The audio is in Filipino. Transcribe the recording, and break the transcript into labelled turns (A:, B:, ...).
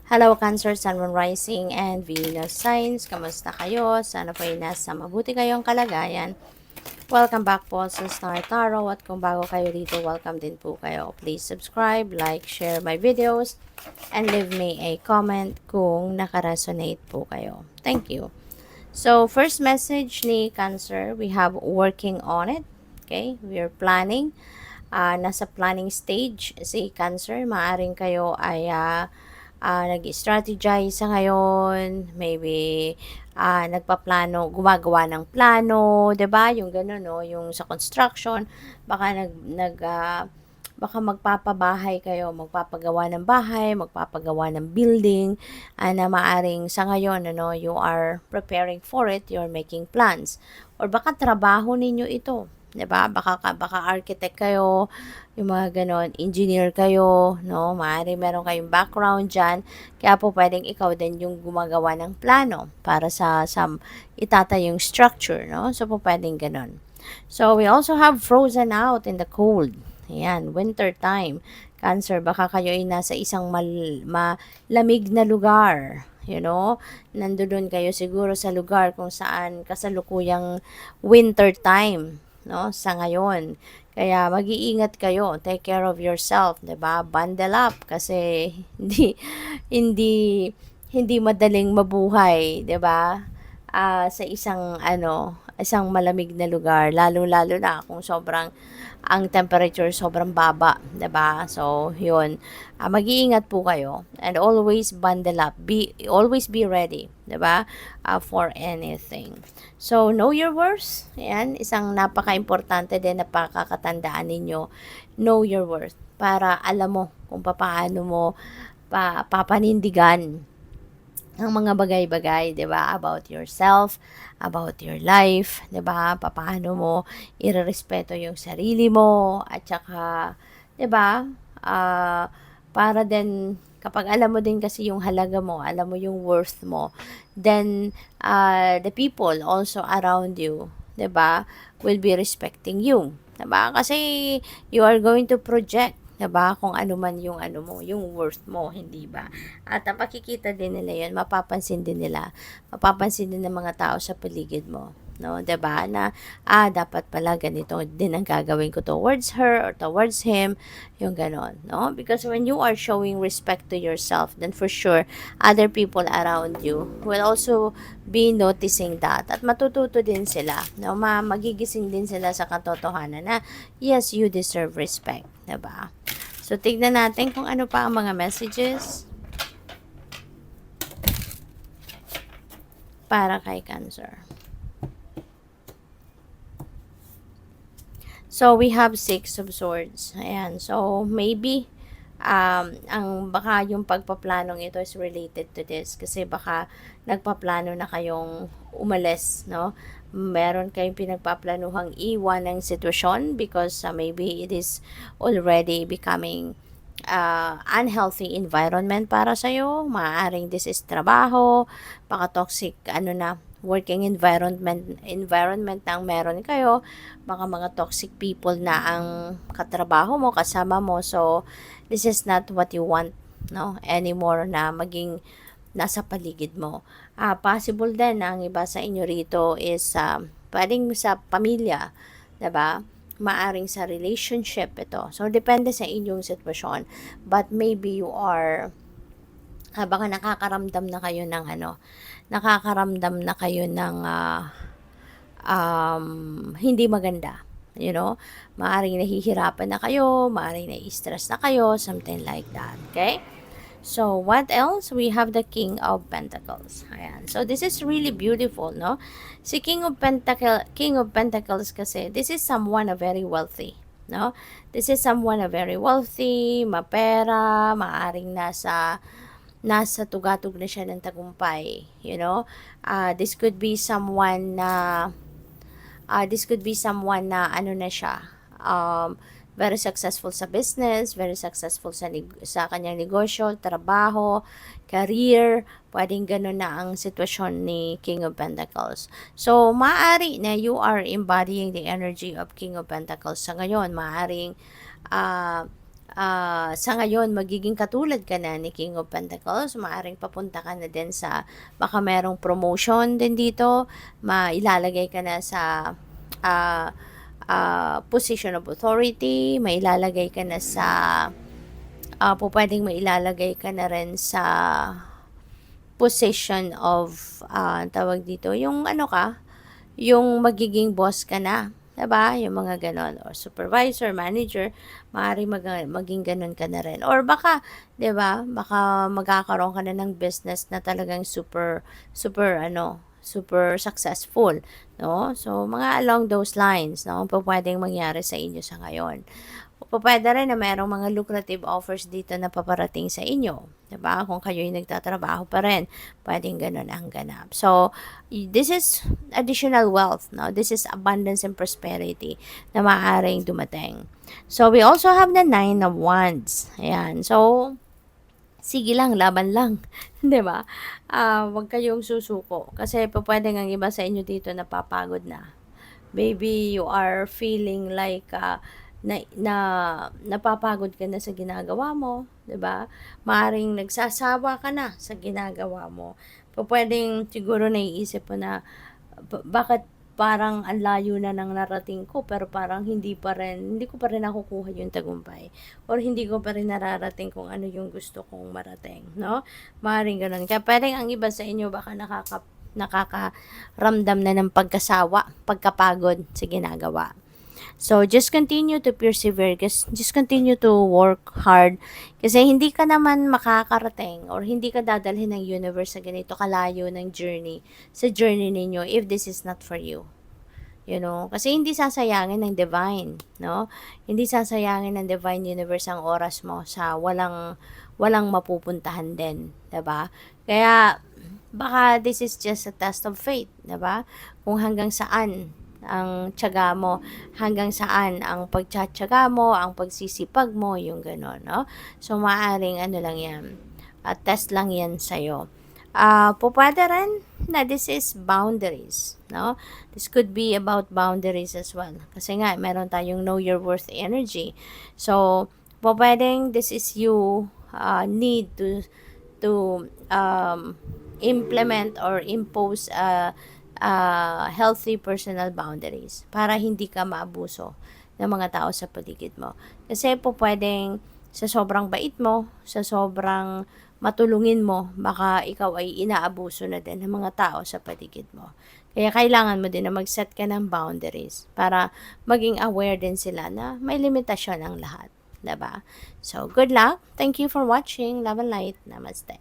A: Hello Cancer, Sun, Moon, Rising, and Venus signs. Kamusta kayo? Sana po ay nasa mabuti kayong kalagayan. Welcome back po sa Star Tarot. At kung bago kayo dito, welcome din po kayo. Please subscribe, like, share my videos, and leave me a comment kung nakaresonate po kayo. Thank you. So, first message ni Cancer, we have working on it. Okay? We are planning. Nasa planning stage si Cancer. Maaring kayo ay nag-strategize sa ngayon, maybe nagpaplano, gumagawa ng plano, 'di ba? Yung gano'n no, yung sa construction, baka baka magpapabahay kayo, magpapagawa ng bahay, magpapagawa ng building, na maaring sa ngayon ano, you are preparing for it, you're making plans. Or baka trabaho ninyo ito, 'di ba? Baka architect kayo, yung mga ganon, engineer kayo, no? Maaari meron kayong background diyan, kaya po pwedeng ikaw din yung gumagawa ng plano para sa itatayong structure, no? So po pwedeng ganon. So we also have frozen out in the cold. Ayan, winter time. Cancer, baka kayo ay nasa isang malamig na lugar. You know, nandoon kayo siguro sa lugar kung saan kasalukuyang winter time, no, sa ngayon. Kaya mag-iingat kayo, take care of yourself, 'di ba? Bundle up kasi hindi hindi madaling mabuhay, 'di ba? Sa isang malamig na lugar, lalo-lalo na kung ang temperature sobrang baba, 'di ba? So, 'yun. Mag-iingat po kayo and always bundle up. Always be ready, 'di ba? For anything. So, know your worth. Yan, isang napaka-importante din na pakakatandaan ninyo. Know your worth para alam mo kung paano mo papanindigan ang mga bagay-bagay, 'di ba? About yourself, about your life, 'di ba? Paano mo irerespeto yung sarili mo at saka 'di ba? Ah, para din kapag alam mo din kasi yung halaga mo, alam mo yung worth mo, then the people also around you, 'di ba? Will be respecting you, 'di ba? Kasi you are going to project, 'di ba? Kung ano man yung ano mo, yung worth mo, hindi ba? At napakikita din nila yun, mapapansin din nila, mapapansin din ng mga tao sa paligid mo. No, 'di ba? Na dapat pala ganito din ang gagawin ko towards her or towards him, yung ganon, no? Because when you are showing respect to yourself, then for sure other people around you will also be noticing that at matututo din sila, no? Magigising din sila sa katotohanan na yes, you deserve respect, 'di ba? So tignan natin kung ano pa ang mga messages para kay Cancer. So, we have Six of Swords. Ayan. So, maybe, baka yung pagpaplanong ito is related to this. Kasi baka nagpaplano na kayong umalis, no? Meron kayong pinagpaplanuhang iwan ng sitwasyon because maybe it is already becoming unhealthy environment para sa'yo. Maaaring this is trabaho, baka toxic, working environment na ang meron kayo, baka mga toxic people na ang katrabaho mo, kasama mo. So, this is not what you want, no, anymore na maging nasa paligid mo. Possible din na ang iba sa inyo rito is pwedeng sa pamilya, 'di ba? Maaring sa relationship ito. So, depende sa inyong sitwasyon. But maybe you are baka nakakaramdam na kayo ng hindi maganda. You know, maaring nahihirapan na kayo, maaring nai-stress na kayo, something like that. Okay? So, what else? We have the King of Pentacles. Ayan. So, this is really beautiful, no? Si King of Pentacles kasi, this is someone na very wealthy, no? This is someone na very wealthy, mapera, maaring nasa tugatog na siya ng tagumpay, you know. This could be someone na ano na siya, very successful sa business, very successful sa kanyang negosyo, trabaho, career, pwedeng ganun na ang sitwasyon ni King of Pentacles. So, maaari na you are embodying the energy of King of Pentacles sa ngayon. Maaring sa ngayon magiging katulad ka na ni King of Pentacles, maaaring papunta ka na din sa baka merong promotion din dito, mailalagay ka na sa ah, position of authority, mailalagay ka na sa pupuwedeng mailalagay ka na rin sa position of tawag dito, yung ano ka, yung magiging boss ka na, 'di ba? Yung mga gano'n or supervisor, manager, maaaring maging gano'n ka na rin or baka 'di ba, baka magkakaroon ka na ng business na talagang super super ano, super successful, 'no? So, mga along those lines, 'no, pupuwedeng mangyari sa inyo sa ngayon. Pupuwede rin na merong mga lucrative offers dito na paparating sa inyo, 'di ba? Kung kayo'y nagtatrabaho pa rin, puwedeng gano'n ang ganap. So, this is additional wealth, no? This is abundance and prosperity na maaaring dumating. So, we also have the Nine of Wands. Ayan. So, sige lang, laban lang, 'di ba? 'Wag kayong susuko kasi pupuwedeng ang iba sa inyo dito napapagod na. Maybe you are feeling like, napapagod ka na sa ginagawa mo, 'di ba? Maaaring nagsasawa ka na sa ginagawa mo. Pupuwedeng siguro naiisip mo na, bakit parang ang layo na ng narating ko pero parang hindi ko pa rin nakukuha yung tagumpay or hindi ko pa rin nararating kung ano yung gusto kong marating, 'no? Maaaring gano'n. Kaya puwedeng ang iba sa inyo baka nakakaramdam na ng pagkasawa, pagkapagod sa ginagawa. So, just continue to persevere, just continue to work hard kasi hindi ka naman makakarating or hindi ka dadalhin ng universe sa ganito kalayo ng journey, sa journey ninyo if this is not for you. You know, kasi hindi sasayangin ng divine, no? Hindi sasayangin ng divine universe ang oras mo sa walang mapupuntahan din, 'di ba? Kaya baka this is just a test of faith, 'di ba? Kung hanggang saan ang tiyaga mo, hanggang saan ang pagtiyatiyaga mo, ang pagsisipag mo, yung gano'n, no? So, maaaring ano lang yan, test lang yan sa'yo. Pupuwede rin na this is boundaries, no? This could be about boundaries as well. Kasi nga, meron tayong know your worth energy. So, pupuwedeng this is you need to implement or impose healthy personal boundaries para hindi ka maabuso ng mga tao sa paligid mo. Kasi po pwedeng sa sobrang bait mo, sa sobrang matulungin mo, baka ikaw ay inaabuso na din ng mga tao sa paligid mo. Kaya kailangan mo din na mag-set ka ng boundaries para maging aware din sila na may limitasyon ang lahat. Diba? So, good luck. Thank you for watching. Love and light. Namaste.